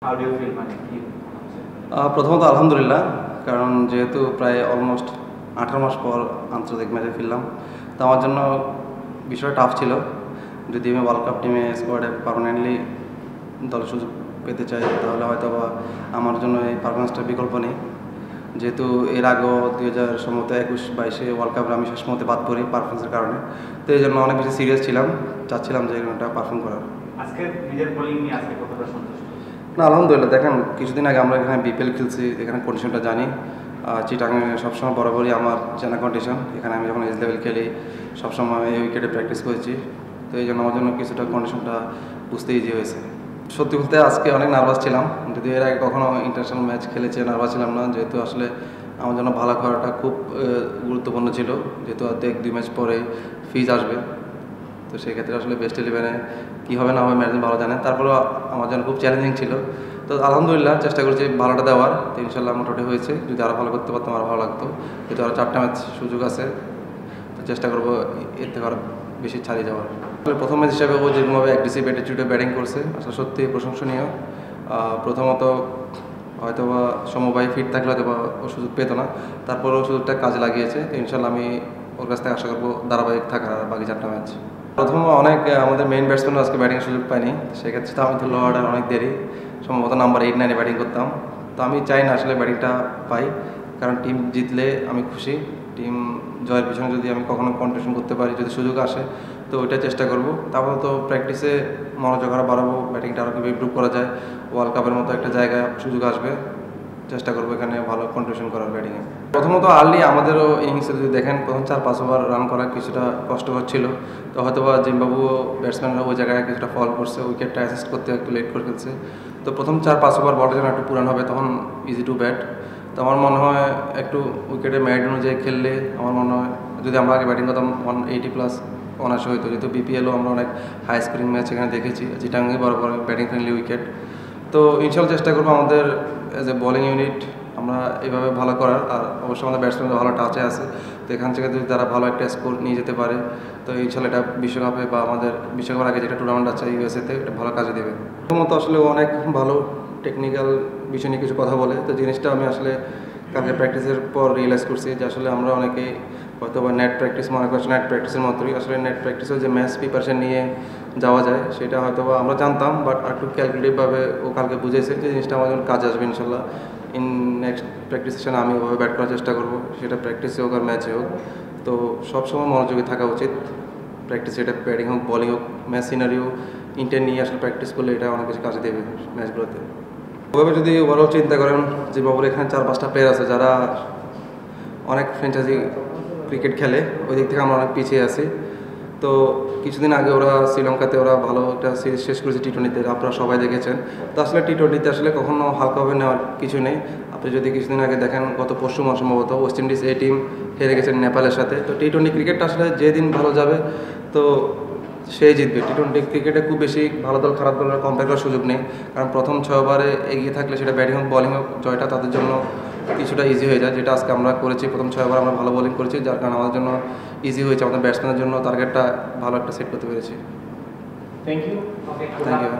How do you feel প্রথমত আলহামদুলিল্লাহ, কারণ যেহেতু প্রায় অলমোস্ট 18 মাস পর আন্তর্জাতিক ম্যাচে ফিরলাম, তো আমার জন্য বিষয়টা টাফ ছিল। যদি আমি ওয়ার্ল্ড কাপ টিমে স্কোয়াডে পার্মানেন্টলি দলের সুযোগ পেতে চাই, তাহলে হয়তো বা আমার জন্য এই পারফরমেন্সটার বিকল্প নেই। যেহেতু এর আগেও 2021-22 ওয়ার্ল্ড কাপে আমি শেষ মুহূর্তে বাদ পড়ি পারফরমেন্সের কারণে, তো এই জন্য অনেক বেশি সিরিয়াস ছিলাম, চাচ্ছিলাম যে এরকমটা পারফর্ম করার। আজকে নিজের বোলিং নিয়ে আজকে কতটা সন্তুষ্ট? না, আলহামদুলিল্লাহ। দেখেন, কিছুদিন আগে আমরা এখানে বিপিএল খেলছি, এখানে কন্ডিশনটা জানি। চিটাগাং সবসময় বরাবরই আমার জানা কন্ডিশন। এখানে আমি যখন এজ লেভেল খেলি সবসময় এই উইকেটে প্র্যাকটিস করেছি, তো এই জন্য আমার জন্য কিছুটা কন্ডিশনটা বুঝতে ইজি হয়েছে। সত্যি বলতে আজকে অনেক নার্ভাস ছিলাম, যদি এর আগে কখনো ইন্টারন্যাশনাল ম্যাচ খেলেছে নার্ভাস ছিলাম না, যেহেতু আসলে আমার জন্য ভালো করাটা খুব গুরুত্বপূর্ণ ছিল, যেহেতু আর 1-2 ম্যাচ পরে ফিজ আসবে। তো সেক্ষেত্রে আসলে বেস্ট ইলেভেনে কী হবে না হবে ম্যানেজমেন্ট ভালো জানে, তারপরেও আমার জন্য খুব চ্যালেঞ্জিং ছিল। তো আলহামদুলিল্লাহ চেষ্টা করছি ভালোটা দেওয়ার, তো ইনশাল্লাহ মোটামুটি হয়েছে। যদি আরও ভালো করতে পারতাম আরও ভালো লাগতো, যেহেতু আরও 4টা ম্যাচ সুযোগ আছে, তো চেষ্টা করবো এর থেকে আরও বেশি ছাড়িয়ে যাওয়ার। প্রথম ম্যাচ হিসাবে ও যেরকমভাবে অ্যাগ্রেসিভ অ্যাটিটিউডে ব্যাটিং করছে, আসলে সত্যি প্রশংসনীয়। প্রথমত হয়তো বা সমবায় ফিট থাকলে হয়তো বা ও সুযোগ পেতো না, তারপরেও সুযোগটা কাজে লাগিয়েছে। তো ইনশাল্লাহ আমি ওর কাছ থেকে আশা করবো ধারাবাহিক থাকার আর বাকি 4টা ম্যাচ। প্রথম অনেক আমাদের মেইন ব্যাটসম্যানও আজকে ব্যাটিং সুযোগ পায়নি, সেক্ষেত্রে তো আমি তো লো অর্ডার অনেক দেরি, সম্ভবত নাম্বার 8-9-এ ব্যাটিং করতাম। তো আমি চাই না আসলে ব্যাটিংটা পাই, কারণ টিম জিতলে আমি খুশি। টিম জয়ের পিছনে যদি আমি কখনো কন্ট্রিবিউশন করতে পারি, যদি সুযোগ আসে, তো ওইটা চেষ্টা করব। তারপর তো প্র্যাকটিসে মনোযোগ আরও বাড়াবো, ব্যাটিংটা আরও কীভাবে ইমপ্রুভ করা যায়। ওয়ার্ল্ড কাপের মতো একটা জায়গায় সুযোগ আসবে, চেষ্টা করবো এখানে ভালো কন্ট্রিবিউশন করার ব্যাটিংয়ে। প্রথমত আর্লি আমাদেরও ইনিংসে যদি দেখেন প্রথম 4-5 ওভার রান করা কিছুটা কষ্টকর ছিল, তো হয়তো বা জিম্বাবুয়ে ব্যাটসম্যানরা ওই জায়গায় কিছুটা ফল করছে, উইকেটটা অ্যাসিস্ট করতে একটু লেট করে ফেলছে। তো প্রথম 4-5 ওভার বলটা যখন একটু পুরান হবে তখন ইজি টু ব্যাট। তো আমার মনে হয় একটু উইকেটে ম্যারিট অনুযায়ী খেললে আমার মনে হয় যদি আমরা আগে ব্যাটিং করতাম 180+ অনায়াসে হইতো। যেহেতু বিপিএলও আমরা অনেক হাই স্কোরিং ম্যাচ এখানে দেখেছি, চিটাগাংয়ে বড় বড় ব্যাটিং ফ্রেন্ডলি উইকেট। তো ইনশাল্লাহ চেষ্টা করবো আমাদের এজ এ বোলিং ইউনিট আমরা এভাবে ভালো করার। আর অবশ্যই আমাদের ব্যাটসম্যানরা ভালো টাচে আছে, তো এখান থেকে যদি তারা ভালো একটা স্কোর নিয়ে যেতে পারে, তো ইনশাল্লাহ এটা বিশ্বকাপে বা আমাদের বিশ্বকাপের আগে যেটা টুর্নামেন্ট আছে ইউএসএতে, এটা ভালো কাজে দেবে। প্রথমত আসলে অনেক ভালো টেকনিক্যাল বিষয় নিয়ে কিছু কথা বলে, তো জিনিসটা আমি আসলে কালকে প্র্যাকটিসের পর রিয়েলাইজ করছি যে আসলে আমরা অনেকেই হয়তো বা নেট প্র্যাকটিস মনে করছি নেট প্র্যাকটিসের মতোই। আসলে নেট প্র্যাকটিসের যে ম্যাচ প্রিপারেশন নিয়ে যাওয়া যায় সেটা হয়তো বা আমরা জানতাম, বাট আর একটু ক্যালকুলেটিভভাবে ও কালকে বুঝেছে যে জিনিসটা আমার জন্য কাজে আসবে ইনশাল্লাহ। নেক্সট প্র্যাকটিস সেশনে আমি ওভাবে ব্যাট করার চেষ্টা করবো, সেটা প্র্যাকটিসে হোক আর ম্যাচে হোক। তো সবসময় মনোযোগী থাকা উচিত প্র্যাকটিসে, এটা ব্যাটিং হোক বলিং হোক, ম্যাচ সিনারিও ইন্টেন্ট নিয়ে আসলে প্র্যাকটিস করলে এটা অনেক বেশি কাজে দেবে ম্যাচগুলোতে। ওভাবে যদি ওভারঅল চিন্তা করেন যে বাবুর এখানে 4-5টা প্লেয়ার আছে যারা অনেক ফ্র্যাঞ্চাইজি ক্রিকেট খেলে, ওই দিক থেকে আমরা অনেক পিছিয়ে আছি। তো কিছুদিন আগে ওরা শ্রীলঙ্কাতে ওরা ভালো একটা সিরিজ শেষ করেছে টি20-তে, আপনারা সবাই দেখেছেন। তো আসলে টি20-তে আসলে কখনো হালকাভাবে নেওয়ার কিছু নেই। আপনি যদি কিছুদিন আগে দেখেন গত পরশু মাস সম্ভবত ওয়েস্ট ইন্ডিজ এ টিম হেরে গেছেন নেপালের সাথে। তো টি20 ক্রিকেটটা আসলে যেদিন ভালো যাবে তো সেই জিতবে। টি20 ক্রিকেটে খুব বেশি ভালো দল খারাপ দলের কম্পেয়ার করার সুযোগ নেই, কারণ প্রথম 6 ওভারে এগিয়ে থাকলে সেটা ব্যাটিং হোক বলিং হোক, জয়টা তাদের জন্য কিছুটা ইজি হয়ে যায়, যেটা আজকে আমরা করেছি। প্রথম 6 ওভার আমরা ভালো বোলিং করেছি, যার কারণে আমাদের জন্য ইজি হয়েছে, আমাদের ব্যাটসম্যানের জন্য টার্গেটটা ভালো একটা সেট করতে পেরেছি। Thank you. Thank you.